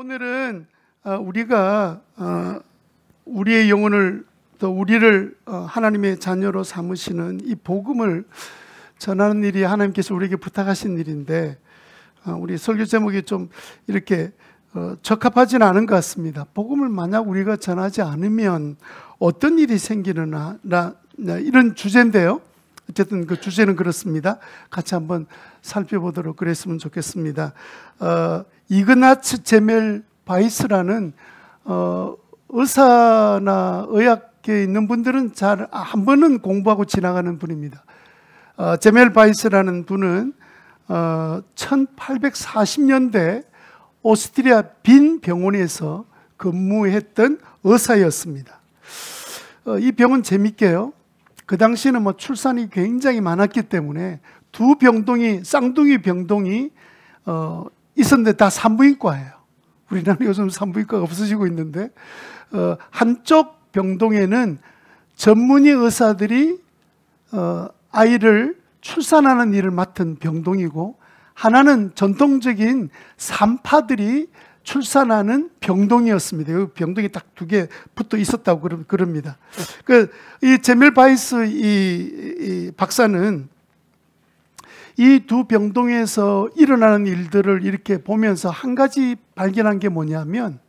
오늘은 우리가 우리의 영혼을 또 우리를 하나님의 자녀로 삼으시는 이 복음을 전하는 일이 하나님께서 우리에게 부탁하신 일인데 우리 설교 제목이 좀 이렇게 적합하지는 않은 것 같습니다. 복음을 만약 우리가 전하지 않으면 어떤 일이 생기느냐 이런 주제인데요. 어쨌든 그 주제는 그렇습니다. 같이 한번 살펴보도록 그랬으면 좋겠습니다. 이그나츠 제멜 바이스라는 의사나 의학계에 있는 분들은 잘 한 번은 공부하고 지나가는 분입니다. 제멜 바이스라는 분은 1840년대 오스트리아 빈 병원에서 근무했던 의사였습니다. 이 병은 재밌게요. 그 당시에는 출산이 굉장히 많았기 때문에 두 병동이 쌍둥이 병동이 있었는데 다 산부인과예요. 우리나라 요즘 산부인과가 없어지고 있는데 한쪽 병동에는 전문의 의사들이 아이를 출산하는 일을 맡은 병동이고 하나는 전통적인 산파들이 출산하는 병동이었습니다. 여기 병동이 딱 두 개 붙어 있었다고 그럽니다. 이 제멜 바이스 이 박사는 이 두 병동에서 일어나는 일들을 이렇게 보면서 한 가지 발견한 게 뭐냐면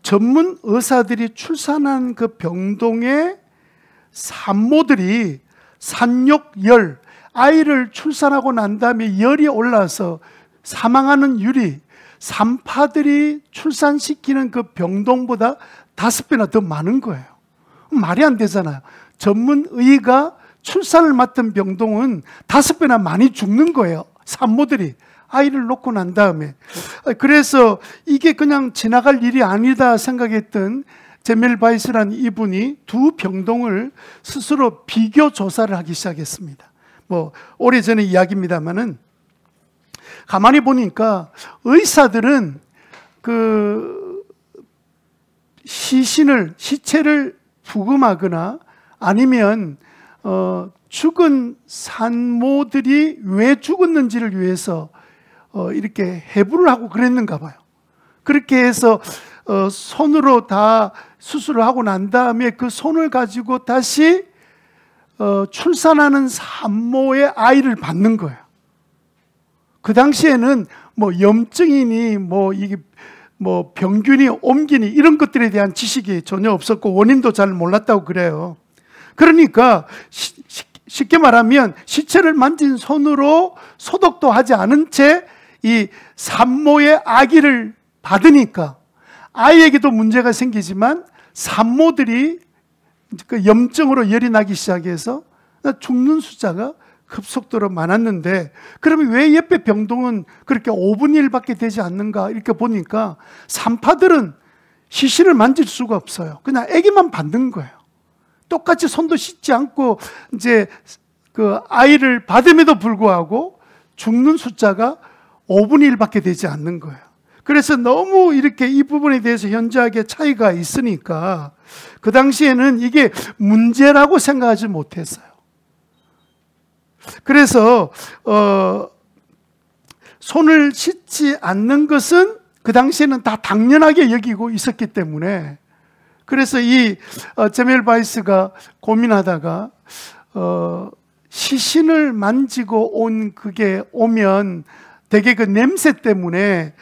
전문 의사들이 출산한 그 병동의 산모들이 산욕열, 아이를 출산하고 난 다음에 열이 올라서 사망하는 율이 산파들이 출산시키는 그 병동보다 5배나 더 많은 거예요. 말이 안 되잖아요. 전문의가 출산을 맡은 병동은 5배나 많이 죽는 거예요. 산모들이 아이를 놓고 난 다음에. 그래서 이게 그냥 지나갈 일이 아니다 생각했던 제멜 바이스라는 이분이 두 병동을 스스로 비교 조사를 하기 시작했습니다. 오래전의 이야기입니다만은 가만히 보니까 의사들은 그 시체를 부검하거나 아니면 죽은 산모들이 왜 죽었는지를 위해서 이렇게 해부를 하고 그랬는가 봐요. 그렇게 해서 손으로 다 수술을 하고 난 다음에 그 손을 가지고 다시 출산하는 산모의 아이를 받는 거예요. 그 당시에는 염증이니 이게 병균이 옮기니 이런 것들에 대한 지식이 전혀 없었고 원인도 잘 몰랐다고 그래요. 그러니까 쉽게 말하면 시체를 만진 손으로 소독도 하지 않은 채 이 산모의 아기를 받으니까 아이에게도 문제가 생기지만 산모들이 그 염증으로 열이 나기 시작해서 죽는 숫자가 급속도로 많았는데 그러면 왜 옆에 병동은 그렇게 5분의 1밖에 되지 않는가 이렇게 보니까 산파들은 시신을 만질 수가 없어요. 그냥 아기만 받는 거예요. 똑같이 손도 씻지 않고 이제 그 아이를 받음에도 불구하고 죽는 숫자가 5분의 1밖에 되지 않는 거예요. 그래서 너무 이렇게 이 부분에 대해서 현저하게 차이가 있으니까 그 당시에는 이게 문제라고 생각하지 못했어요. 그래서 손을 씻지 않는 것은 그 당시에는 다 당연하게 여기고 있었기 때문에 그래서 이 제멜 바이스가 고민하다가 시신을 만지고 그게 오면 되게 그 냄새 때문에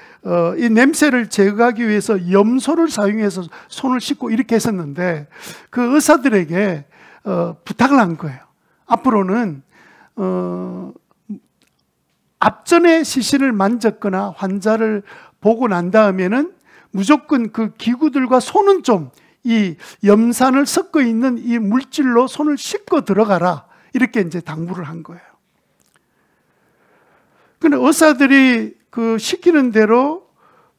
이 냄새를 제거하기 위해서 염소를 사용해서 손을 씻고 이렇게 했었는데 그 의사들에게 부탁을 한 거예요. 앞으로는 앞전에 시신을 만졌거나 환자를 보고 난 다음에는 무조건 그 기구들과 손은 좀 이 염산을 섞어 있는 이 물질로 손을 씻고 들어가라 이렇게 이제 당부를 한 거예요. 근데 의사들이 그 시키는 대로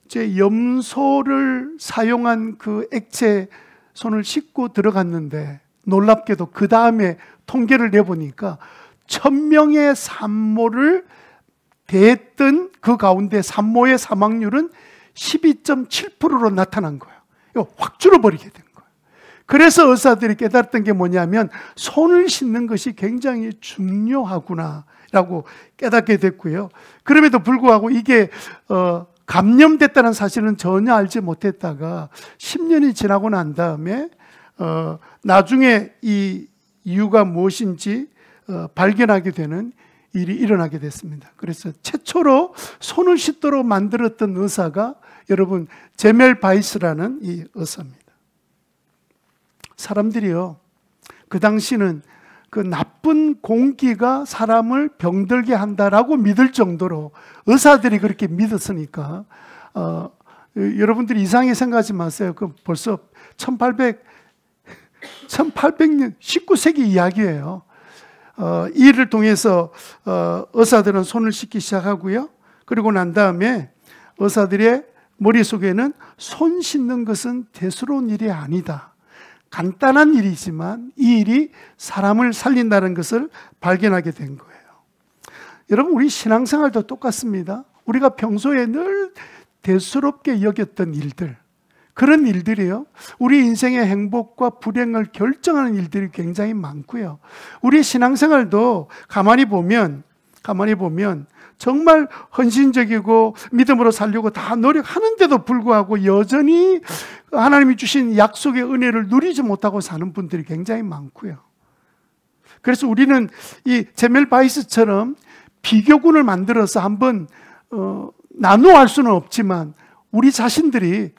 이제 염소를 사용한 그 액체 손을 씻고 들어갔는데 놀랍게도 그 다음에 통계를 내보니까 1000명의 산모를 대했던 그 가운데 산모의 사망률은 12.7%로 나타난 거예요. 이거 확 줄어버리게 된 거예요. 그래서 의사들이 깨달았던 게 뭐냐면 손을 씻는 것이 굉장히 중요하구나 라고 깨닫게 됐고요. 그럼에도 불구하고 이게 감염됐다는 사실은 전혀 알지 못했다가 10년이 지나고 난 다음에 나중에 이 이유가 무엇인지 발견하게 되는 일이 일어나게 됐습니다. 그래서 최초로 손을 씻도록 만들었던 의사가 여러분 제멜 바이스라는 이 의사입니다. 사람들이요, 그 당시는 그 나쁜 공기가 사람을 병들게 한다라고 믿을 정도로 의사들이 그렇게 믿었으니까 여러분들이 이상하게 생각하지 마세요. 그 벌써 1800년 19세기 이야기예요. 이 일을 통해서 의사들은 손을 씻기 시작하고요. 그리고 난 다음에 의사들의 머릿속에는 손 씻는 것은 대수로운 일이 아니다. 간단한 일이지만 이 일이 사람을 살린다는 것을 발견하게 된 거예요. 여러분, 우리 신앙생활도 똑같습니다. 우리가 평소에 늘 대수롭게 여겼던 일들, 그런 일들이요, 우리 인생의 행복과 불행을 결정하는 일들이 굉장히 많고요. 우리 신앙생활도 가만히 보면 정말 헌신적이고 믿음으로 살려고 다 노력하는데도 불구하고 여전히 하나님이 주신 약속의 은혜를 누리지 못하고 사는 분들이 굉장히 많고요. 그래서 우리는 이 제멜 바이스처럼 비교군을 만들어서 한번 나누어 할 수는 없지만 우리 자신들이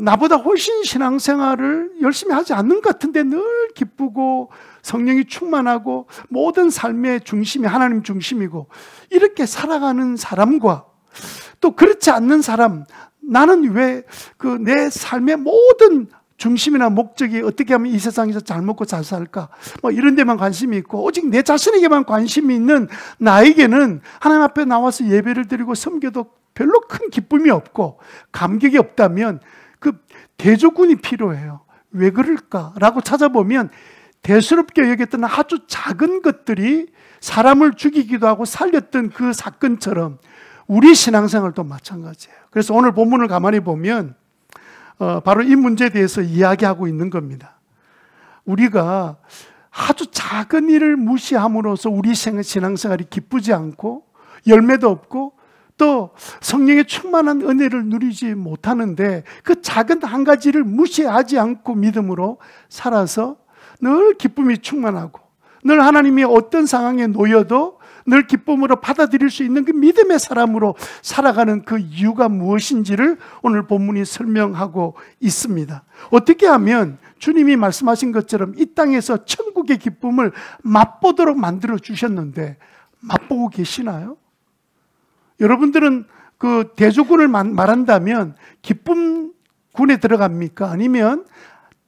나보다 훨씬 신앙생활을 열심히 하지 않는 것 같은데 늘 기쁘고 성령이 충만하고 모든 삶의 중심이 하나님 중심이고 이렇게 살아가는 사람과 또 그렇지 않는 사람, 나는 왜 그 내 삶의 모든 중심이나 목적이 어떻게 하면 이 세상에서 잘 먹고 잘 살까, 뭐 이런 데만 관심이 있고 오직 내 자신에게만 관심이 있는 나에게는 하나님 앞에 나와서 예배를 드리고 섬겨도 별로 큰 기쁨이 없고 감격이 없다면 그 대조군이 필요해요. 왜 그럴까라고 찾아보면 대수롭게 여겼던 아주 작은 것들이 사람을 죽이기도 하고 살렸던 그 사건처럼 우리 신앙생활도 마찬가지예요. 그래서 오늘 본문을 가만히 보면 바로 이 문제에 대해서 이야기하고 있는 겁니다. 우리가 아주 작은 일을 무시함으로써 우리 신앙생활이 기쁘지 않고 열매도 없고 또 성령의 충만한 은혜를 누리지 못하는데 그 작은 한 가지를 무시하지 않고 믿음으로 살아서 늘 기쁨이 충만하고 늘 하나님이 어떤 상황에 놓여도 늘 기쁨으로 받아들일 수 있는 그 믿음의 사람으로 살아가는 그 이유가 무엇인지를 오늘 본문이 설명하고 있습니다. 어떻게 하면 주님이 말씀하신 것처럼 이 땅에서 천국의 기쁨을 맛보도록 만들어 주셨는데 맛보고 계시나요? 여러분들은 그 대조군을 말한다면 기쁨 군에 들어갑니까? 아니면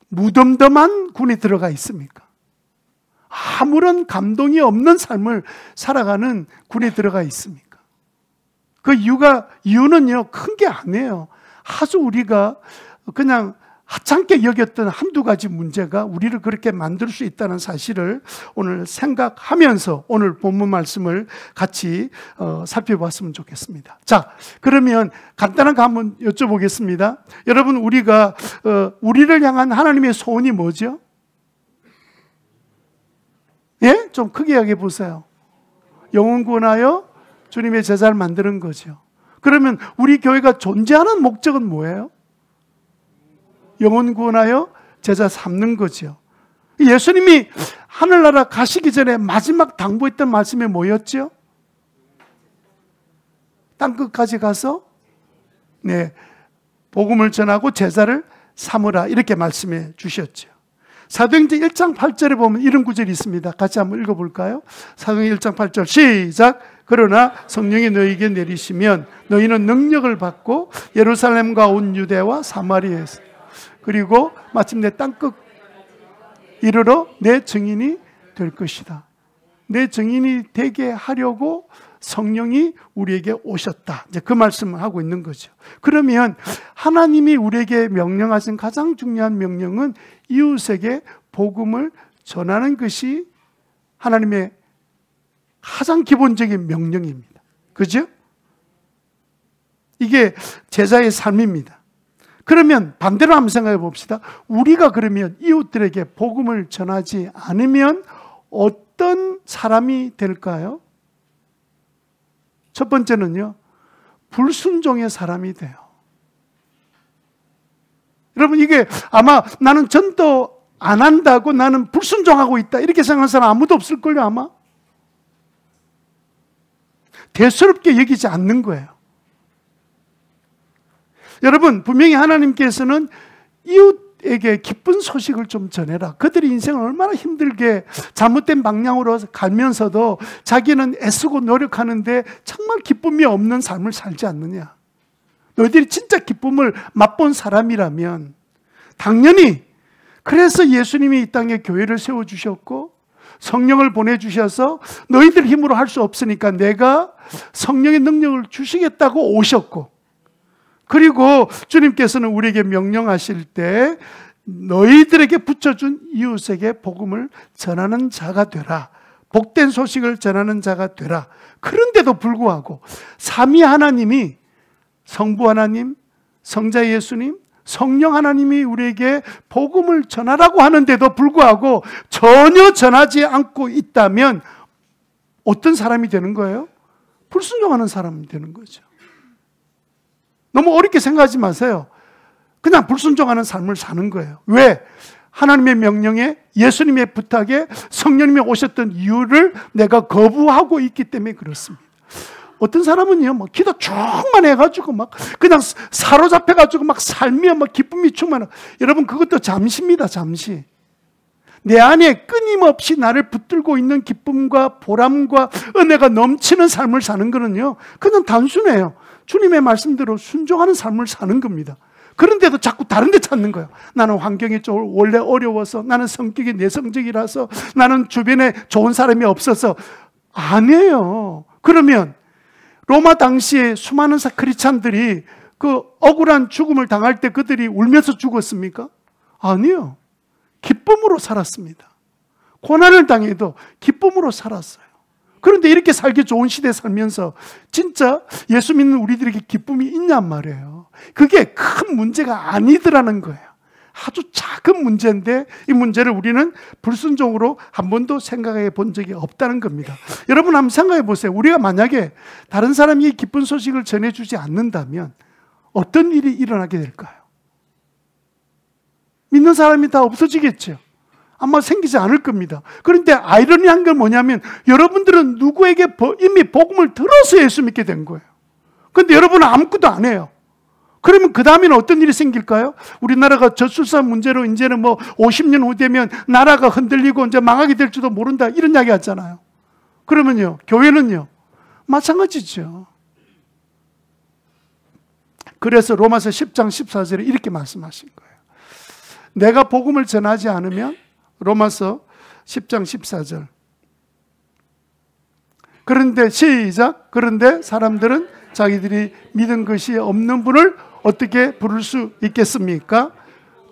무덤덤한 군에 들어가 있습니까? 아무런 감동이 없는 삶을 살아가는 군에 들어가 있습니까? 그 이유는요, 큰 게 아니에요. 아주 우리가 그냥 하찮게 여겼던 한두 가지 문제가 우리를 그렇게 만들 수 있다는 사실을 오늘 생각하면서 오늘 본문 말씀을 같이 살펴봤으면 좋겠습니다. 자, 그러면 간단한 거 한번 여쭤보겠습니다. 여러분, 우리를 향한 하나님의 소원이 뭐죠? 예? 좀 크게 이야기해 보세요. 영혼 구원하여 주님의 제자를 만드는 거죠. 그러면 우리 교회가 존재하는 목적은 뭐예요? 영혼 구원하여 제자 삼는 거죠. 예수님이 하늘나라 가시기 전에 마지막 당부했던 말씀이 뭐였죠? 땅끝까지 가서 복음을 전하고 제자를 삼으라, 이렇게 말씀해 주셨죠. 사도행전 1장 8절에 보면 이런 구절이 있습니다. 같이 한번 읽어볼까요? 사도행전 1장 8절 시작. 그러나 성령이 너희에게 내리시면 너희는 능력을 받고 예루살렘과 온 유대와 사마리아에서 그리고 마침내 땅끝 이르러 내 증인이 될 것이다. 내 증인이 되게 하려고 성령이 우리에게 오셨다. 이제 그 말씀을 하고 있는 거죠. 그러면 하나님이 우리에게 명령하신 가장 중요한 명령은 이웃에게 복음을 전하는 것이 하나님의 가장 기본적인 명령입니다. 그죠? 이게 제자의 삶입니다. 그러면 반대로 한번 생각해 봅시다. 우리가 그러면 이웃들에게 복음을 전하지 않으면 어떤 사람이 될까요? 첫 번째는요, 불순종의 사람이 돼요. 여러분, 이게 아마 나는 전도 안 한다고 나는 불순종하고 있다 이렇게 생각하는 사람 아무도 없을걸요. 아마 대수롭게 여기지 않는 거예요. 여러분, 분명히 하나님께서는 이웃에게 기쁜 소식을 좀 전해라. 그들이 인생을 얼마나 힘들게 잘못된 방향으로 갈면서도 자기는 애쓰고 노력하는데 정말 기쁨이 없는 삶을 살지 않느냐. 너희들이 진짜 기쁨을 맛본 사람이라면 당연히, 그래서 예수님이 이 땅에 교회를 세워주셨고 성령을 보내주셔서 너희들 힘으로 할 수 없으니까 내가 성령의 능력을 주시겠다고 오셨고, 그리고 주님께서는 우리에게 명령하실 때 너희들에게 붙여준 이웃에게 복음을 전하는 자가 되라, 복된 소식을 전하는 자가 되라. 그런데도 불구하고 삼위 하나님이, 성부 하나님, 성자 예수님, 성령 하나님이 우리에게 복음을 전하라고 하는데도 불구하고 전혀 전하지 않고 있다면 어떤 사람이 되는 거예요? 불순종하는 사람이 되는 거죠. 너무 어렵게 생각하지 마세요. 그냥 불순종하는 삶을 사는 거예요. 왜? 하나님의 명령에, 예수님의 부탁에, 성령님이 오셨던 이유를 내가 거부하고 있기 때문에 그렇습니다. 어떤 사람은요, 뭐 기도 쭉만 해가지고 막 그냥 사로잡혀가지고 막 살며 막 기쁨이 충만하고, 여러분 그것도 잠시입니다. 잠시. 내 안에 끊임없이 나를 붙들고 있는 기쁨과 보람과 은혜가 넘치는 삶을 사는 거는요, 그냥 단순해요. 주님의 말씀대로 순종하는 삶을 사는 겁니다. 그런데도 자꾸 다른 데 찾는 거예요. 나는 환경이 원래 어려워서, 나는 성격이 내성적이라서, 나는 주변에 좋은 사람이 없어서. 아니에요. 그러면 로마 당시에 수많은 크리스찬들이 그 억울한 죽음을 당할 때 그들이 울면서 죽었습니까? 아니요. 기쁨으로 살았습니다. 고난을 당해도 기쁨으로 살았어요. 그런데 이렇게 살기 좋은 시대에 살면서 진짜 예수 믿는 우리들에게 기쁨이 있냔 말이에요. 그게 큰 문제가 아니더라는 거예요. 아주 작은 문제인데 이 문제를 우리는 불순종으로 한 번도 생각해 본 적이 없다는 겁니다. 여러분 한번 생각해 보세요. 우리가 만약에 다른 사람이 이 기쁜 소식을 전해주지 않는다면 어떤 일이 일어나게 될까요? 믿는 사람이 다 없어지겠죠. 아마 생기지 않을 겁니다. 그런데 아이러니한 건 뭐냐면 여러분들은 누구에게 이미 복음을 들어서 예수 믿게 된 거예요. 그런데 여러분은 아무것도 안 해요. 그러면 그 다음에는 어떤 일이 생길까요? 우리나라가 저출산 문제로 이제는 뭐 50년 후 되면 나라가 흔들리고 이제 망하게 될지도 모른다 이런 이야기 하잖아요. 그러면요, 교회는요, 마찬가지죠. 그래서 로마서 10장 14절에 이렇게 말씀하신 거예요. 내가 복음을 전하지 않으면, 로마서 10장 14절. 그런데 시작. 그런데 사람들은 자기들이 믿은 것이 없는 분을 어떻게 부를 수 있겠습니까?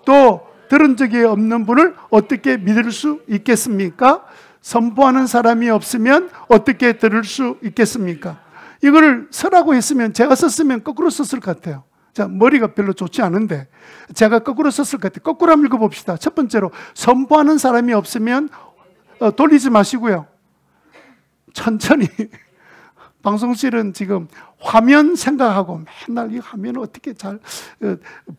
또 들은 적이 없는 분을 어떻게 믿을 수 있겠습니까? 선포하는 사람이 없으면 어떻게 들을 수 있겠습니까? 이거를 서라고 했으면 제가 썼으면 거꾸로 썼을 것 같아요. 자, 머리가 별로 좋지 않은데 제가 거꾸로 썼을 것 같아요. 거꾸로 한번 읽어봅시다. 첫 번째로, 선포하는 사람이 없으면 돌리지 마시고요, 천천히. 방송실은 지금 화면 생각하고 맨날 이 화면을 어떻게 잘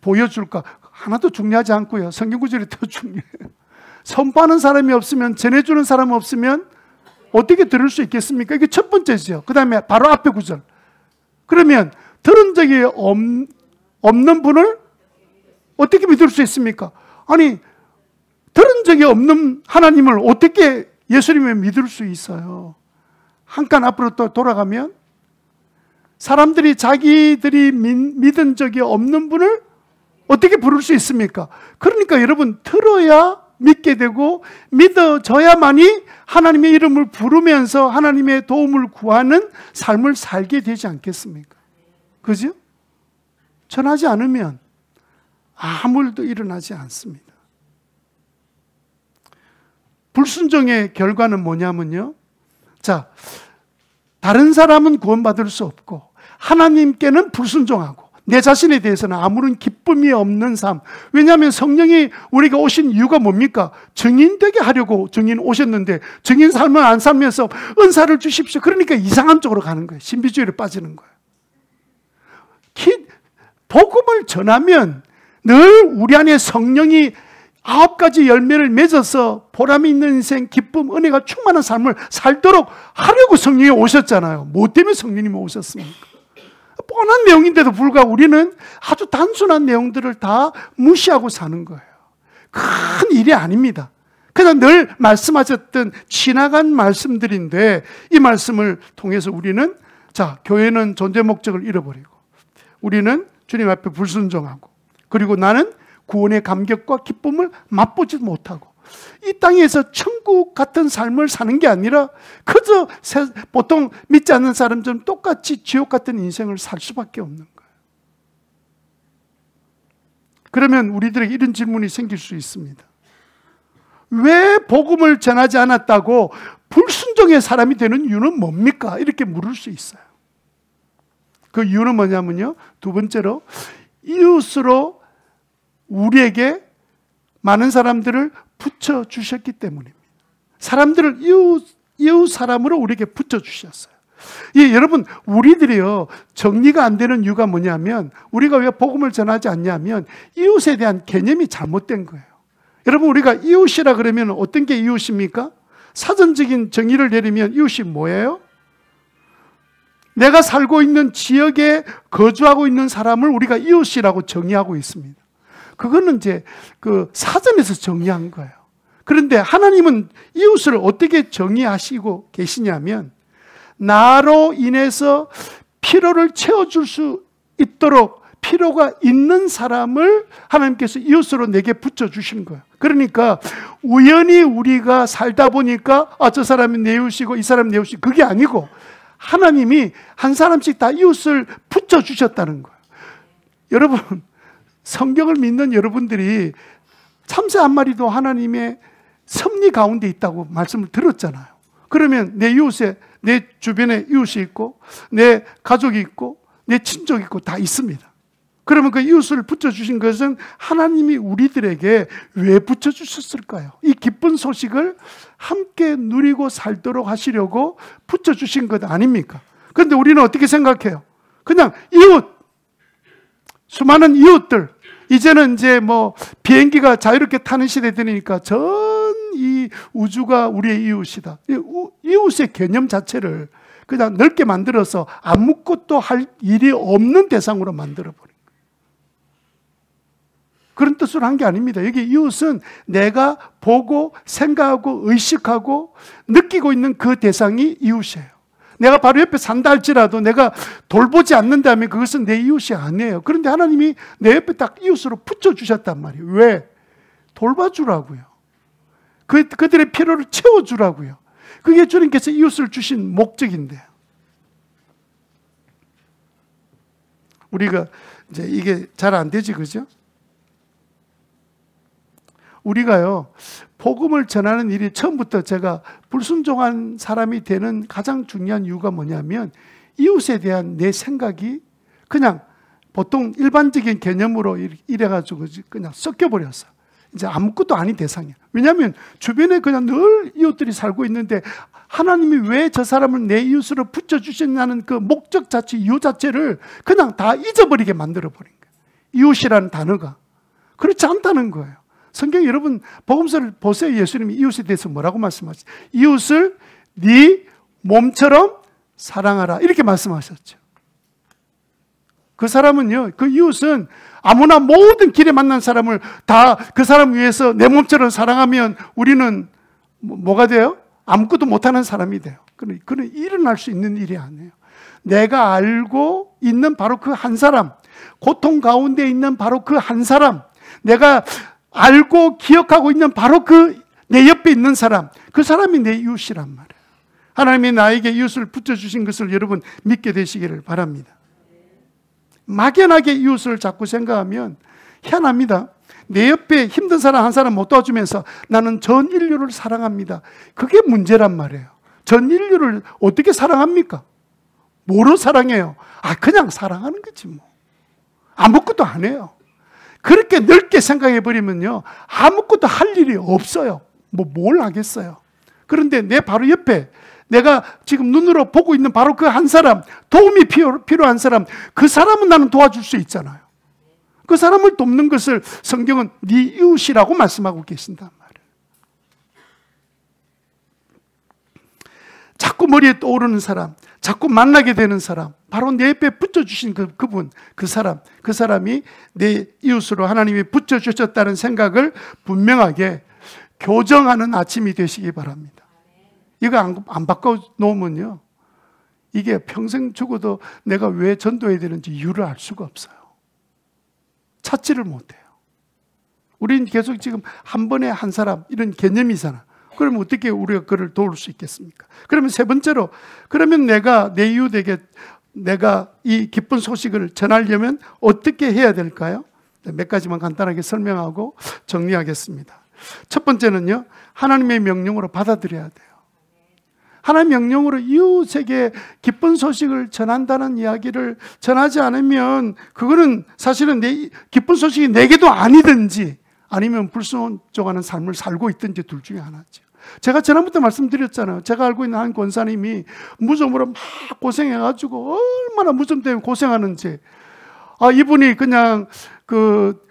보여줄까 하나도 중요하지 않고요, 성경구절이 더 중요해요. 선포하는 사람이 없으면, 전해주는 사람 없으면 어떻게 들을 수 있겠습니까? 이게 첫 번째죠. 그 다음에 바로 앞에 구절. 그러면 들은 적이 없는 분을 어떻게 믿을 수 있습니까? 아니, 들은 적이 없는 하나님을 어떻게 예수님을 믿을 수 있어요? 한 칸 앞으로 또 돌아가면 사람들이 자기들이 믿은 적이 없는 분을 어떻게 부를 수 있습니까? 그러니까 여러분, 들어야 믿게 되고 믿어져야만이 하나님의 이름을 부르면서 하나님의 도움을 구하는 삶을 살게 되지 않겠습니까? 그죠? 전하지 않으면 아무 일도 일어나지 않습니다. 불순종의 결과는 뭐냐면요, 자, 다른 사람은 구원받을 수 없고 하나님께는 불순종하고 내 자신에 대해서는 아무런 기쁨이 없는 삶. 왜냐하면 성령이 우리가 오신 이유가 뭡니까? 증인되게 하려고 증인 오셨는데 증인 삶을 안 살면서 은사를 주십시오, 그러니까 이상한 쪽으로 가는 거예요. 신비주의로 빠지는 거예요. 복음을 전하면 늘 우리 안에 성령이 9가지 열매를 맺어서 보람이 있는 인생, 기쁨, 은혜가 충만한 삶을 살도록 하려고 성령이 오셨잖아요. 뭐 때문에 성령님이 오셨습니까? 뻔한 내용인데도 불구하고 우리는 아주 단순한 내용들을 다 무시하고 사는 거예요. 큰 일이 아닙니다. 그냥 늘 말씀하셨던 지나간 말씀들인데, 이 말씀을 통해서 우리는, 자, 교회는 존재 목적을 잃어버리고, 우리는 주님 앞에 불순종하고, 그리고 나는 구원의 감격과 기쁨을 맛보지 못하고, 이 땅에서 천국 같은 삶을 사는 게 아니라 그저 보통 믿지 않는 사람처럼 똑같이 지옥 같은 인생을 살 수밖에 없는 거예요. 그러면 우리들에게 이런 질문이 생길 수 있습니다. 왜 복음을 전하지 않았다고 불순종의 사람이 되는 이유는 뭡니까? 이렇게 물을 수 있어요. 그 이유는 뭐냐면요, 두 번째로 이웃으로 우리에게 많은 사람들을 붙여주셨기 때문입니다. 사람들을 이웃 사람으로 우리에게 붙여주셨어요. 예, 여러분, 우리들이요, 정리가 안 되는 이유가 뭐냐면, 우리가 왜 복음을 전하지 않냐면 이웃에 대한 개념이 잘못된 거예요. 여러분, 우리가 이웃이라 그러면 어떤 게 이웃입니까? 사전적인 정의를 내리면 이웃이 뭐예요? 내가 살고 있는 지역에 거주하고 있는 사람을 우리가 이웃이라고 정의하고 있습니다. 그거는 이제 그 사전에서 정의한 거예요. 그런데 하나님은 이웃을 어떻게 정의하시고 계시냐면, 나로 인해서 필요를 채워줄 수 있도록 필요가 있는 사람을 하나님께서 이웃으로 내게 붙여주신 거예요. 그러니까 우연히 우리가 살다 보니까 저 사람이 내 이웃이고 이 사람이 내 이웃이고, 그게 아니고 하나님이 한 사람씩 다 이웃을 붙여주셨다는 거예요. 여러분, 성경을 믿는 여러분들이 참새 한 마리도 하나님의 섭리 가운데 있다고 말씀을 들었잖아요. 그러면 내 이웃에, 내 주변에 이웃이 있고, 내 가족이 있고, 내 친족이 있고, 다 있습니다. 그러면 그 이웃을 붙여주신 것은 하나님이 우리들에게 왜 붙여주셨을까요? 이 기쁜 소식을 함께 누리고 살도록 하시려고 붙여주신 것 아닙니까? 그런데 우리는 어떻게 생각해요? 그냥 이웃, 수많은 이웃들, 이제는 이제 뭐 비행기가 자유롭게 타는 시대 되니까 전 이 우주가 우리의 이웃이다. 이웃의 개념 자체를 그냥 넓게 만들어서 아무것도 할 일이 없는 대상으로 만들어버린 거예요. 그런 뜻으로 한 게 아닙니다. 여기 이웃은 내가 보고 생각하고 의식하고 느끼고 있는 그 대상이 이웃이에요. 내가 바로 옆에 산다 할지라도 내가 돌보지 않는다면 그것은 내 이웃이 아니에요. 그런데 하나님이 내 옆에 딱 이웃으로 붙여주셨단 말이에요. 왜? 돌봐주라고요. 그들의 필요를 채워주라고요. 그게 주님께서 이웃을 주신 목적인데요. 우리가 이제 이게 잘 안 되지, 그죠? 우리가요, 복음을 전하는 일이 처음부터 제가 불순종한 사람이 되는 가장 중요한 이유가 뭐냐면, 이웃에 대한 내 생각이 그냥 보통 일반적인 개념으로 이래가지고 그냥 섞여버렸어. 이제 아무것도 아닌 대상이야. 왜냐하면 주변에 그냥 늘 이웃들이 살고 있는데 하나님이 왜 저 사람을 내 이웃으로 붙여주셨냐는 그 목적 자체, 이유 자체를 그냥 다 잊어버리게 만들어버린 거예요. 이웃이라는 단어가. 그렇지 않다는 거예요. 성경 여러분 복음서를 보세요. 예수님이 이웃에 대해서 뭐라고 말씀하셨어요? 이웃을 네 몸처럼 사랑하라, 이렇게 말씀하셨죠. 그 사람은요, 그 이웃은 아무나 모든 길에 만난 사람을 다 그 사람 위해서 내 몸처럼 사랑하면 우리는 뭐가 돼요? 아무것도 못하는 사람이 돼요. 그는 일어날 수 있는 일이 아니에요. 내가 알고 있는 바로 그 한 사람, 고통 가운데 있는 바로 그 한 사람, 내가 알고 기억하고 있는 바로 그 내 옆에 있는 사람, 그 사람이 내 이웃이란 말이에요. 하나님이 나에게 이웃을 붙여주신 것을 여러분 믿게 되시기를 바랍니다. 막연하게 이웃을 자꾸 생각하면 희한합니다. 내 옆에 힘든 사람 한 사람 못 도와주면서 나는 전 인류를 사랑합니다. 그게 문제란 말이에요. 전 인류를 어떻게 사랑합니까? 뭐로 사랑해요? 그냥 사랑하는 거지 뭐. 아무것도 안 해요. 그렇게 넓게 생각해버리면요, 아무것도 할 일이 없어요. 뭘 하겠어요. 그런데 내 바로 옆에 내가 지금 눈으로 보고 있는 바로 그 한 사람, 도움이 필요한 사람, 그 사람은 나는 도와줄 수 있잖아요. 그 사람을 돕는 것을 성경은 네 이웃이라고 말씀하고 계신단 말이에요. 자꾸 머리에 떠오르는 사람, 자꾸 만나게 되는 사람, 바로 내 옆에 붙여주신 그분, 그 사람이 내 이웃으로 하나님이 붙여주셨다는 생각을 분명하게 교정하는 아침이 되시기 바랍니다. 이거 안 바꿔놓으면요, 이게 평생 죽어도 내가 왜 전도해야 되는지 이유를 알 수가 없어요. 찾지를 못해요. 우리는 계속 지금 한 번에 한 사람 이런 개념이잖아. 그러면 어떻게 우리가 그를 도울 수 있겠습니까? 그러면 세 번째로, 그러면 내가 내 이웃에게 내가 이 기쁜 소식을 전하려면 어떻게 해야 될까요? 몇 가지만 간단하게 설명하고 정리하겠습니다. 첫 번째는요, 하나님의 명령으로 받아들여야 돼요. 하나님의 명령으로 이웃에게 기쁜 소식을 전한다는 이야기를 전하지 않으면 그거는 사실은 기쁜 소식이 내게도 아니든지 아니면 불순종하는 삶을 살고 있든지 둘 중에 하나죠. 제가 지난번부터 말씀드렸잖아요. 제가 알고 있는 한 권사님이 무좀으로 막 고생해가지고 얼마나 무좀 때문에 고생하는지. 이분이 그냥 그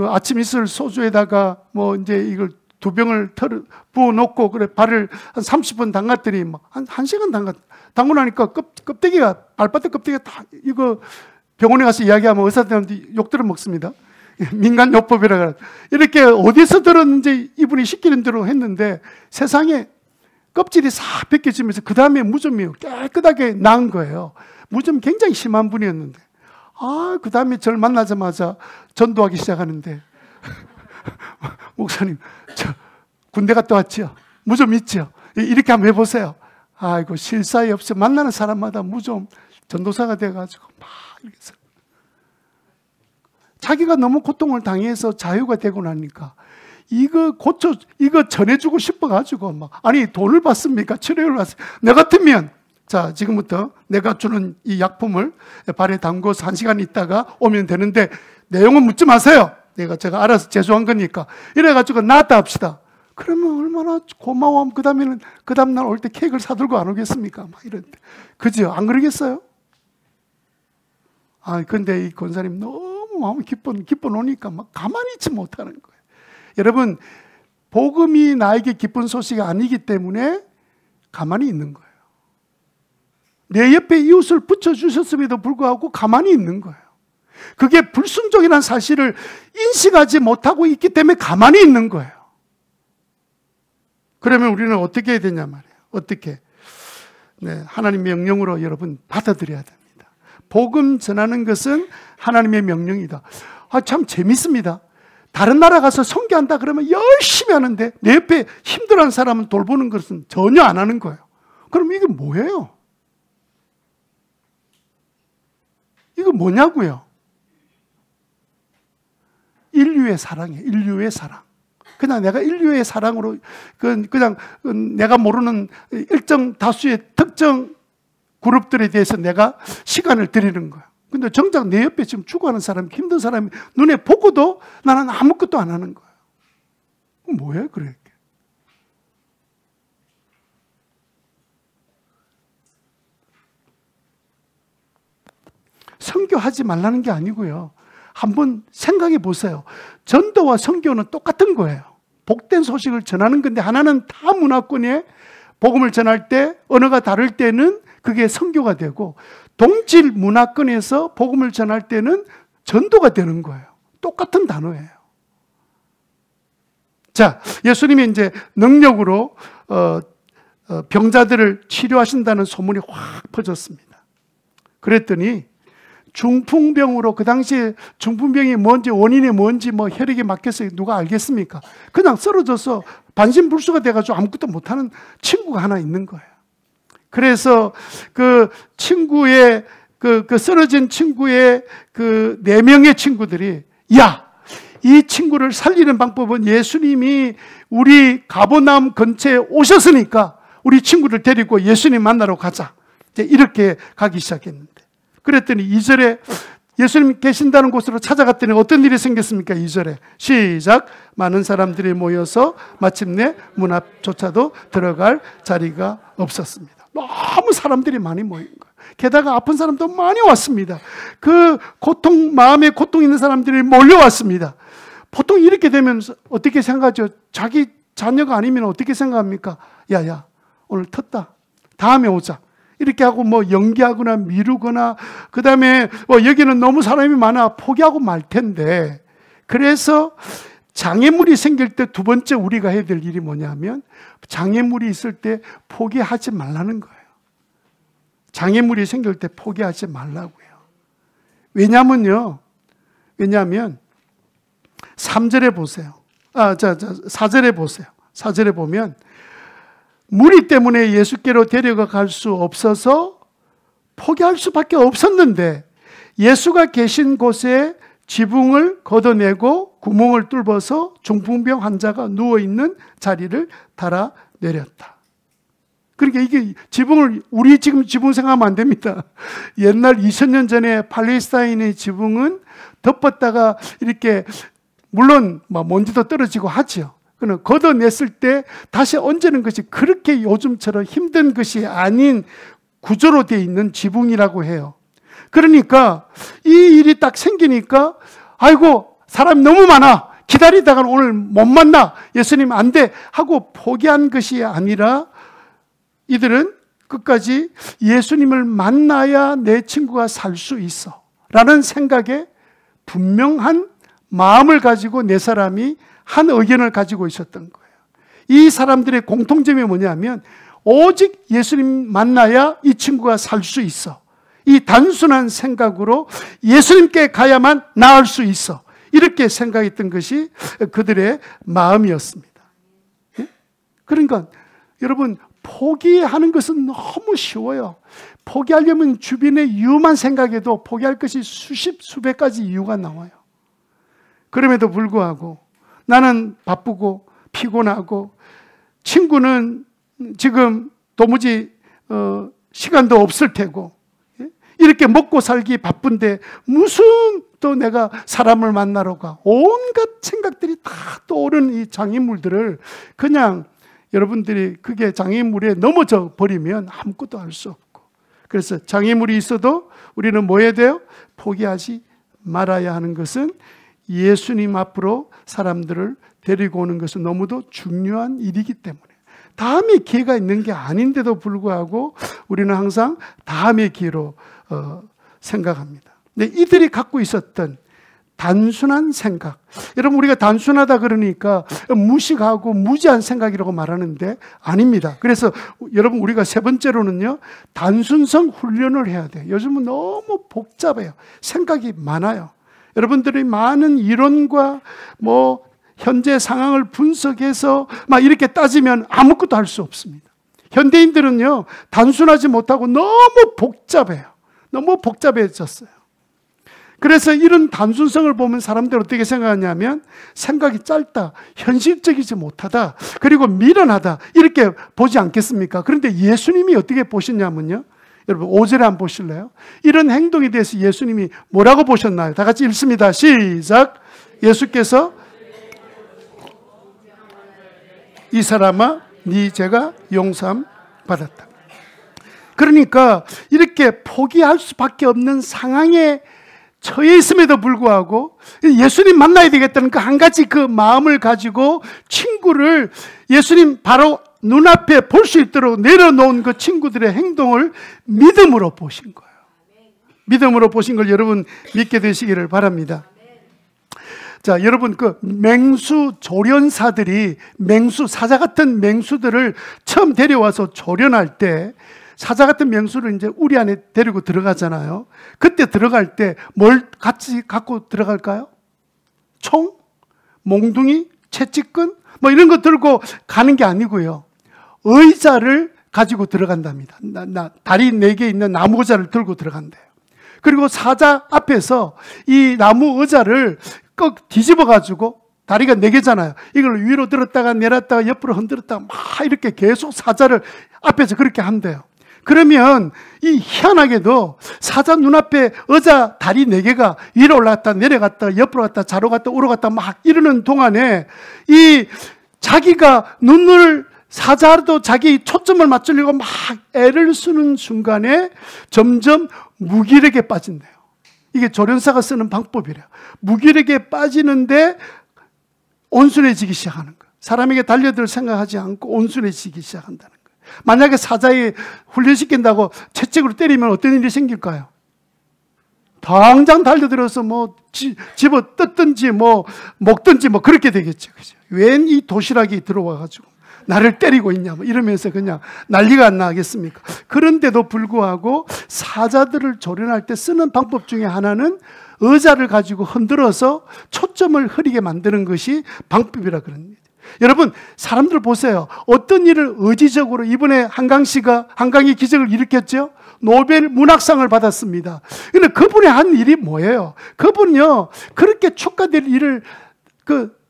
아침 이슬 소주에다가 뭐 이제 이걸 2병을 부어놓고 그래 발을 한 30분 담갔더니 막 한 1시간 담고 나니까 껍데기가, 발바닥 껍데기가 다, 이거 병원에 가서 이야기하면 의사들한테 욕들을 먹습니다. 민간요법이라 이렇게 어디서 들었는지 이분이 시키는 대로 했는데 세상에 껍질이 싹 벗겨지면서 그 다음에 무좀이 깨끗하게 나은 거예요. 무좀 굉장히 심한 분이었는데 그 다음에 저를 만나자마자 전도하기 시작하는데 목사님, 저 군대 갔다 왔죠? 무좀 있죠? 이렇게 한번 해보세요. 아이고, 쉴 사이 없이 만나는 사람마다 무좀 전도사가 돼가지고 막 이렇게 해서 자기가 너무 고통을 당해서 자유가 되고 나니까 이거 전해주고 싶어가지고 막, 아니 돈을 받습니까? 치료를 받습니까? 나 같으면 자, 지금부터 내가 주는 이 약품을 발에 담궈서 1시간 있다가 오면 되는데 내용은 묻지 마세요. 제가 알아서 제조한 거니까. 이래가지고 나았다 합시다. 그러면 얼마나 고마워하면 그 다음날 올 때 케이크를 사들고 안 오겠습니까? 막 이런데. 그죠? 안 그러겠어요? 근데 이 권사님 너무 마음이 기뻐 노니까 막 가만히 있지 못하는 거예요. 여러분, 복음이 나에게 기쁜 소식이 아니기 때문에 가만히 있는 거예요. 내 옆에 이웃을 붙여주셨음에도 불구하고 가만히 있는 거예요. 그게 불순종이라는 사실을 인식하지 못하고 있기 때문에 가만히 있는 거예요. 그러면 우리는 어떻게 해야 되냐 말이에요. 어떻게? 네, 하나님의 명령으로 여러분 받아들여야 됩니다. 복음 전하는 것은 하나님의 명령이다. 참 재밌습니다. 다른 나라 가서 선교한다 그러면 열심히 하는데 내 옆에 힘들어하는 사람은 돌보는 것은 전혀 안 하는 거예요. 그럼 이게 뭐예요? 이거 뭐냐고요? 인류의 사랑이에요. 인류의 사랑. 그냥 내가 인류의 사랑으로 그냥 내가 모르는 일정 다수의 특정 그룹들에 대해서 내가 시간을 드리는 거야. 근데 정작 내 옆에 지금 죽어가는 사람, 힘든 사람이 눈에 보고도 나는 아무것도 안 하는 거야. 뭐예요, 그렇게? 선교하지 말라는 게 아니고요. 한번 생각해 보세요. 전도와 선교는 똑같은 거예요. 복된 소식을 전하는 건데 하나는 타 문화권에 복음을 전할 때 언어가 다를 때는 그게 선교가 되고 동질 문화권에서 복음을 전할 때는 전도가 되는 거예요. 똑같은 단어예요. 자, 예수님이 이제 능력으로 병자들을 치료하신다는 소문이 확 퍼졌습니다. 그랬더니 중풍병으로, 그 당시에 중풍병이 뭔지, 원인이 뭔지, 뭐 혈액이 막혀서 누가 알겠습니까? 그냥 쓰러져서 반신불수가 돼가지고 아무것도 못하는 친구가 하나 있는 거예요. 그래서 그 친구의 그 쓰러진 친구의 그 4명의 친구들이, 야, 이 친구를 살리는 방법은 예수님이 우리 가버나움 근처에 오셨으니까 우리 친구를 데리고 예수님 만나러 가자. 이제 이렇게 가기 시작했는데, 그랬더니 2절에 예수님 계신다는 곳으로 찾아갔더니 어떤 일이 생겼습니까? 2절에 시작. 많은 사람들이 모여서 마침내 문 앞조차도 들어갈 자리가 없었습니다. 너무 사람들이 많이 모인 거예요. 게다가 아픈 사람도 많이 왔습니다. 그 고통, 마음에 고통 있는 사람들이 몰려왔습니다. 보통 이렇게 되면 어떻게 생각하죠? 자기 자녀가 아니면 어떻게 생각합니까? 야야, 오늘 텄다. 다음에 오자. 이렇게 하고 뭐 연기하거나 미루거나, 그 다음에 여기는 너무 사람이 많아 포기하고 말 텐데, 그래서 장애물이 생길 때 두 번째 우리가 해야 될 일이 뭐냐면, 장애물이 있을 때 포기하지 말라는 거예요. 장애물이 생길 때 포기하지 말라고요. 왜냐면 3절에 보세요. 4절에 보세요. 4절에 보면, 무리 때문에 예수께로 데려가 갈 수 없어서 포기할 수밖에 없었는데, 예수가 계신 곳에 지붕을 걷어내고 구멍을 뚫어서 중풍병 환자가 누워있는 자리를 달아내렸다. 그러니까 이게 지붕을, 우리 지금 지붕 생각하면 안 됩니다. 옛날 2000년 전에 팔레스타인의 지붕은 덮었다가 이렇게, 물론 먼지도 떨어지고 하죠. 그러나 걷어냈을 때 다시 얹는 것이 그렇게 요즘처럼 힘든 것이 아닌 구조로 되어 있는 지붕이라고 해요. 그러니까 이 일이 딱 생기니까, 아이고 사람이 너무 많아, 기다리다가 오늘 못 만나, 예수님 안 돼 하고 포기한 것이 아니라, 이들은 끝까지 예수님을 만나야 내 친구가 살 수 있어 라는 생각에 분명한 마음을 가지고 네 사람이 한 의견을 가지고 있었던 거예요. 이 사람들의 공통점이 뭐냐면, 오직 예수님 만나야 이 친구가 살 수 있어, 이 단순한 생각으로 예수님께 가야만 나을 수 있어, 이렇게 생각했던 것이 그들의 마음이었습니다. 그러니까 여러분, 포기하는 것은 너무 쉬워요. 포기하려면 주변의 이유만 생각해도 포기할 것이 수백 가지 이유가 나와요. 그럼에도 불구하고 나는 바쁘고 피곤하고, 친구는 지금 도무지 시간도 없을 테고, 이렇게 먹고 살기 바쁜데 무슨 또 내가 사람을 만나러 가. 온갖 생각들이 다 떠오르는 이 장애물들을 그냥 여러분들이 그게 장애물에 넘어져 버리면 아무것도 할 수 없고, 그래서 장애물이 있어도 우리는 뭐 해야 돼요? 포기하지 말아야 하는 것은, 예수님 앞으로 사람들을 데리고 오는 것은 너무도 중요한 일이기 때문에, 다음에 기회가 있는 게 아닌데도 불구하고 우리는 항상 다음의 기회로 생각합니다. 근데 이들이 갖고 있었던 단순한 생각, 여러분 우리가 단순하다 그러니까 무식하고 무지한 생각이라고 말하는데 아닙니다. 그래서 여러분 우리가 세 번째로는요, 단순성 훈련을 해야 돼요. 요즘은 너무 복잡해요. 생각이 많아요. 여러분들이 많은 이론과 현재 상황을 분석해서 막 이렇게 따지면 아무것도 할 수 없습니다. 현대인들은요, 단순하지 못하고 너무 복잡해요. 너무 복잡해졌어요. 그래서 이런 단순성을 보면 사람들은 어떻게 생각하냐면, 생각이 짧다, 현실적이지 못하다, 그리고 미련하다, 이렇게 보지 않겠습니까? 그런데 예수님이 어떻게 보셨냐면요, 여러분 5절에 한번 보실래요? 이런 행동에 대해서 예수님이 뭐라고 보셨나요? 다 같이 읽습니다. 시작. 예수께서, 이 사람아 네 죄가 용서함 받았다. 그러니까 이렇게 포기할 수밖에 없는 상황에 처해 있음에도 불구하고 예수님 만나야 되겠다는 그 한 가지 그 마음을 가지고 친구를 예수님 바로 눈앞에 볼 수 있도록 내려놓은 그 친구들의 행동을 믿음으로 보신 거예요. 믿음으로 보신 걸 여러분 믿게 되시기를 바랍니다. 자, 여러분 그 맹수 조련사들이 사자 같은 맹수들을 처음 데려와서 조련할 때, 사자 같은 맹수를 이제 우리 안에 데리고 들어가잖아요. 그때 들어갈 때 뭘 같이 갖고 들어갈까요? 총, 몽둥이, 채찍끈 이런 거 들고 가는 게 아니고요, 의자를 가지고 들어간답니다. 다리 4개 있는 나무 의자를 들고 들어간대요. 그리고 사자 앞에서 이 나무 의자를 꼭 뒤집어 가지고, 다리가 4개잖아요. 이걸 위로 들었다가 내렸다가 옆으로 흔들었다가 막 이렇게 계속 사자를 앞에서 그렇게 한대요. 그러면 이 희한하게도 사자 눈앞에 의자 다리 4개가 위로 올라갔다 내려갔다 옆으로 갔다 좌로 갔다 우로 갔다 막 이러는 동안에 이 자기가 눈을 사자도 자기 초점을 맞추려고 막 애를 쓰는 순간에 점점 무기력에 빠진대요. 이게 조련사가 쓰는 방법이래요. 무기력에 빠지는데 온순해지기 시작하는 거예요. 사람에게 달려들 생각하지 않고 온순해지기 시작한다는 거예요. 만약에 사자에 훈련시킨다고 채찍으로 때리면 어떤 일이 생길까요? 당장 달려들어서 뭐 집어 뜯든지 뭐 먹든지 뭐 그렇게 되겠죠. 그죠? 웬 이 도시락이 들어와가지고 나를 때리고 있냐 뭐 이러면서 그냥 난리가 안 나겠습니까? 그런데도 불구하고 사자들을 조련할 때 쓰는 방법 중에 하나는 의자를 가지고 흔들어서 초점을 흐리게 만드는 것이 방법이라 그럽니다. 여러분, 사람들 보세요. 어떤 일을 의지적으로, 이번에 한강이 기적을 일으켰죠? 노벨 문학상을 받았습니다. 근데 그분이 한 일이 뭐예요? 그분요, 그렇게 축하될 일을,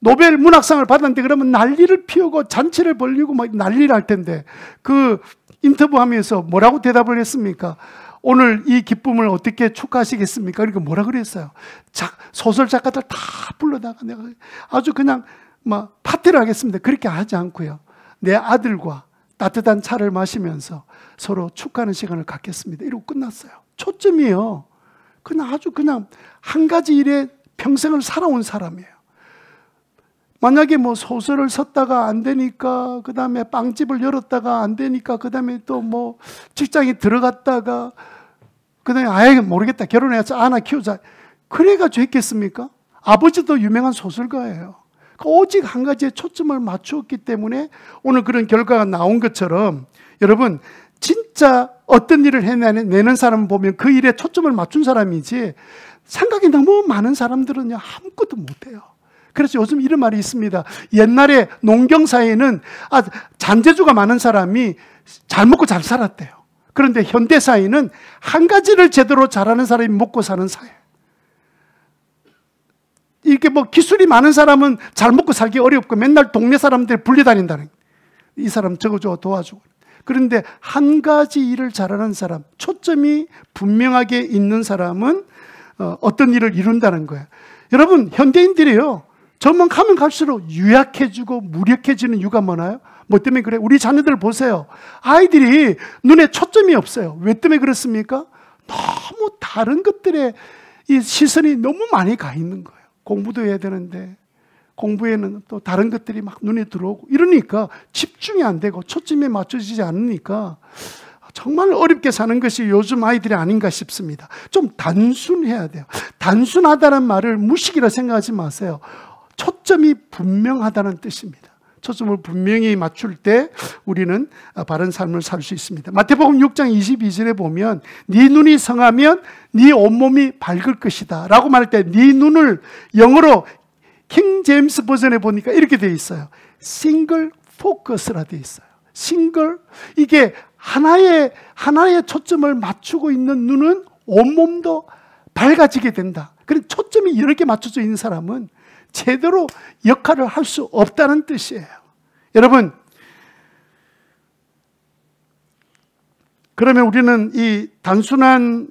노벨 문학상을 받았는데 그러면 난리를 피우고 잔치를 벌리고 막 난리를 할 텐데, 그 인터뷰하면서 뭐라고 대답을 했습니까? 오늘 이 기쁨을 어떻게 축하하시겠습니까? 그러니까 뭐라 그랬어요? 소설 작가들 다 불러다가 내가 아주 그냥 막 파티를 하겠습니다. 그렇게 하지 않고요. 내 아들과 따뜻한 차를 마시면서 서로 축하하는 시간을 갖겠습니다. 이러고 끝났어요. 초점이요. 그냥 아주 그냥 한 가지 일에 평생을 살아온 사람이에요. 만약에 뭐 소설을 썼다가 안 되니까, 그 다음에 빵집을 열었다가 안 되니까, 그 다음에 또 뭐 직장에 들어갔다가, 그 다음에 아예 모르겠다. 결혼해서 아나 키우자. 그래가지고 했겠습니까? 아버지도 유명한 소설가예요. 오직 한 가지에 초점을 맞추었기 때문에 오늘 그런 결과가 나온 것처럼, 여러분, 진짜 어떤 일을 해내는 사람을 보면 그 일에 초점을 맞춘 사람이지, 생각이 너무 많은 사람들은요, 아무것도 못해요. 그래서 요즘 이런 말이 있습니다. 옛날에 농경사회는 잔재주가 많은 사람이 잘 먹고 잘 살았대요. 그런데 현대사회는 한 가지를 제대로 잘하는 사람이 먹고 사는 사회. 이렇게 뭐 기술이 많은 사람은 잘 먹고 살기 어렵고 맨날 동네 사람들 불려다닌다는, 이 사람 저거 줘 도와주고. 그런데 한 가지 일을 잘하는 사람, 초점이 분명하게 있는 사람은 어떤 일을 이룬다는 거예요. 여러분, 현대인들이요, 저만 가면 갈수록 유약해지고 무력해지는 이유가 뭐나요? 뭐 때문에 그래? 우리 자녀들 보세요. 아이들이 눈에 초점이 없어요. 왜 때문에 그렇습니까? 너무 다른 것들에 이 시선이 너무 많이 가 있는 거예요. 공부도 해야 되는데 공부에는 또 다른 것들이 막 눈에 들어오고 이러니까 집중이 안 되고 초점이 맞춰지지 않으니까 정말 어렵게 사는 것이 요즘 아이들이 아닌가 싶습니다. 좀 단순해야 돼요. 단순하다는 말을 무식이라 생각하지 마세요. 초점이 분명하다는 뜻입니다. 초점을 분명히 맞출 때 우리는 바른 삶을 살 수 있습니다. 마태복음 6장 22절에 보면 네 눈이 성하면 네 온몸이 밝을 것이다 라고 말할 때 네 눈을 영어로 킹 제임스 버전에 보니까 이렇게 되어 있어요. 싱글 포커스라 되어 있어요. 싱글, 이게 하나의 초점을 맞추고 있는 눈은 온몸도 밝아지게 된다. 그래서 초점이 여러 개 맞춰져 있는 사람은 제대로 역할을 할 수 없다는 뜻이에요. 여러분, 그러면 우리는 이 단순한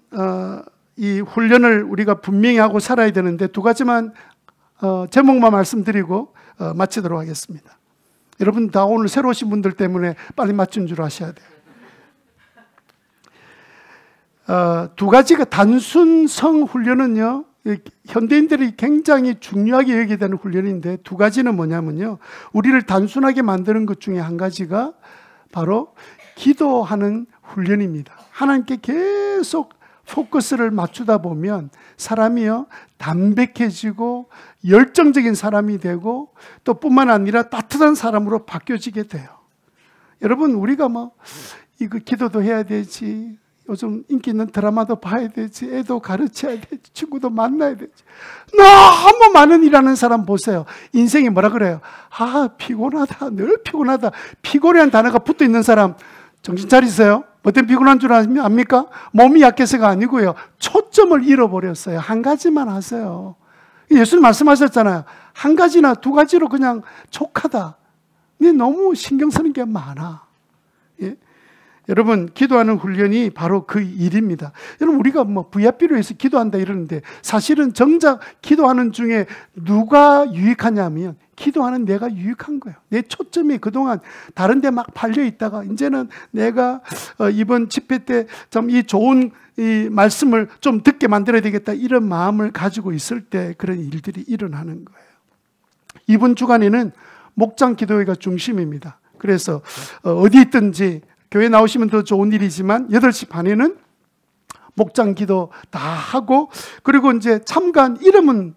이 훈련을 우리가 분명히 하고 살아야 되는데 두 가지만 제목만 말씀드리고 마치도록 하겠습니다. 여러분 다 오늘 새로 오신 분들 때문에 빨리 맞춘 줄 아셔야 돼요. 두 가지가 단순성 훈련은요, 현대인들이 굉장히 중요하게 여기게 되는 훈련인데 두 가지는 뭐냐면요, 우리를 단순하게 만드는 것 중에 한 가지가 바로 기도하는 훈련입니다. 하나님께 계속 포커스를 맞추다 보면 사람이요, 담백해지고 열정적인 사람이 되고 또 뿐만 아니라 따뜻한 사람으로 바뀌어지게 돼요. 여러분, 우리가 이거 기도도 해야 되지, 요즘 인기 있는 드라마도 봐야 되지, 애도 가르쳐야 되지, 친구도 만나야 되지, 너무 많은 일하는 사람 보세요. 인생이 뭐라 그래요? 피곤하다, 늘 피곤하다. 피곤이라는 단어가 붙어 있는 사람 정신 차리세요. 뭐 때문에 피곤한 줄 압니까? 몸이 약해서가 아니고요, 초점을 잃어버렸어요. 한 가지만 하세요. 예수님 말씀하셨잖아요. 한 가지나 두 가지로 그냥 족하다. 너무 신경 쓰는 게 많아. 예? 여러분, 기도하는 훈련이 바로 그 일입니다. 여러분, 우리가 뭐 VIP로 해서 기도한다 이러는데 사실은 정작 기도하는 중에 누가 유익하냐면 기도하는 내가 유익한 거예요. 내 초점이 그동안 다른 데 막 팔려 있다가 이제는 내가 이번 집회 때 좀 이 좋은 이 말씀을 좀 듣게 만들어야 되겠다 이런 마음을 가지고 있을 때 그런 일들이 일어나는 거예요. 이번 주간에는 목장 기도회가 중심입니다. 그래서 어디 있든지 교회 나오시면 더 좋은 일이지만 8시 반에는 목장 기도 다 하고, 그리고 이제 참관 이름은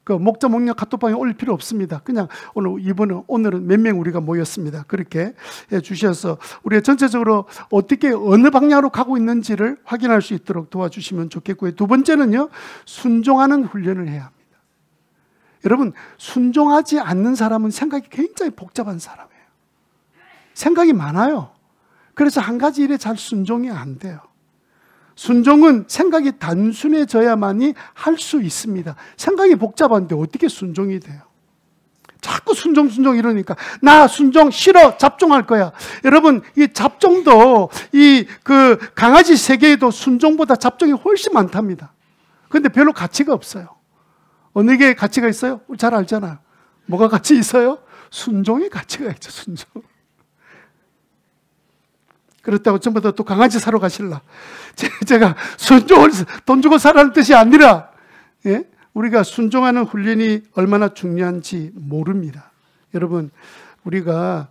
그 목자 목련 카톡방에 올릴 필요 없습니다. 그냥 오늘은 몇 명 우리가 모였습니다. 그렇게 해 주셔서 우리가 전체적으로 어떻게 어느 방향으로 가고 있는지를 확인할 수 있도록 도와주시면 좋겠고요. 두 번째는요, 순종하는 훈련을 해야 합니다. 여러분, 순종하지 않는 사람은 생각이 굉장히 복잡한 사람이에요. 생각이 많아요. 그래서 한 가지 일에 잘 순종이 안 돼요. 순종은 생각이 단순해져야만이 할 수 있습니다. 생각이 복잡한데 어떻게 순종이 돼요? 자꾸 순종 이러니까 나 순종 싫어, 잡종할 거야. 여러분, 이 잡종도 그 강아지 세계에도 순종보다 잡종이 훨씬 많답니다. 그런데 별로 가치가 없어요. 어느 게 가치가 있어요? 잘 알잖아요. 뭐가 가치 있어요? 순종의 가치가 있죠. 순종. 그렇다고 전부 다 또 강아지 사러 가실라. 제가 순종을 돈 주고 사라는 뜻이 아니라, 예? 우리가 순종하는 훈련이 얼마나 중요한지 모릅니다. 여러분, 우리가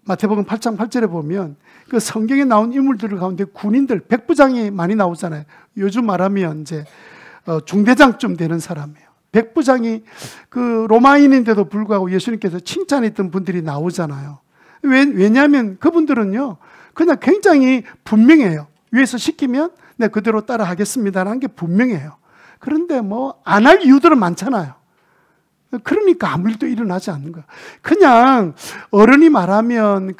마태복음 8장 8절에 보면 그 성경에 나온 인물들 가운데 군인들, 백부장이 많이 나오잖아요. 요즘 말하면 이제 중대장쯤 되는 사람이에요. 백부장이 그 로마인인데도 불구하고 예수님께서 칭찬했던 분들이 나오잖아요. 왜냐하면 그분들은요, 그냥 굉장히 분명해요. 위에서 시키면 네, 그대로 따라 하겠습니다라는 게 분명해요. 그런데 뭐 안 할 이유들은 많잖아요. 그러니까 아무 일도 일어나지 않는 거야. 그냥 어른이 말하면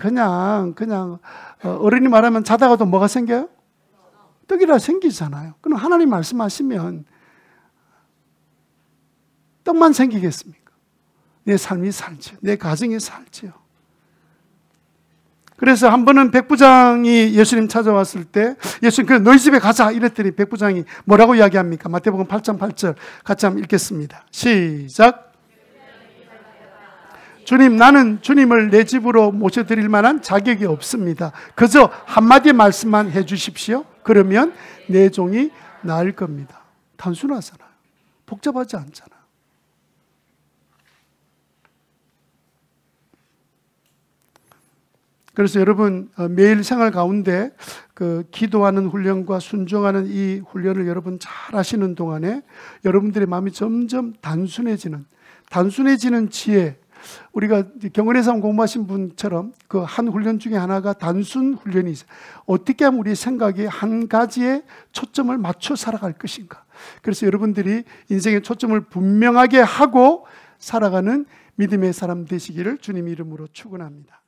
어른이 말하면 자다가도 뭐가 생겨요? 떡이라 생기잖아요. 그럼 하나님 말씀하시면 떡만 생기겠습니까? 내 삶이 살지요. 내 가정이 살지요. 그래서 한 번은 백부장이 예수님 찾아왔을 때 예수님 그래 너희 집에 가자 이랬더니 백부장이 뭐라고 이야기합니까? 마태복음 8장 8절 같이 한번 읽겠습니다. 시작. 주님, 나는 주님을 내 집으로 모셔드릴 만한 자격이 없습니다. 그저 한마디 말씀만 해주십시오. 그러면 내 종이 나을 겁니다. 단순하잖아요. 복잡하지 않잖아요. 그래서 여러분, 매일 생활 가운데 그 기도하는 훈련과 순종하는 이 훈련을 여러분 잘 하시는 동안에 여러분들의 마음이 점점 단순해지는 지혜, 우리가 경건의 삶 공부하신 분처럼 그 한 훈련 중에 하나가 단순 훈련이 있어요. 어떻게 하면 우리 생각이 한 가지에 초점을 맞춰 살아갈 것인가. 그래서 여러분들이 인생의 초점을 분명하게 하고 살아가는 믿음의 사람 되시기를 주님 이름으로 축원합니다.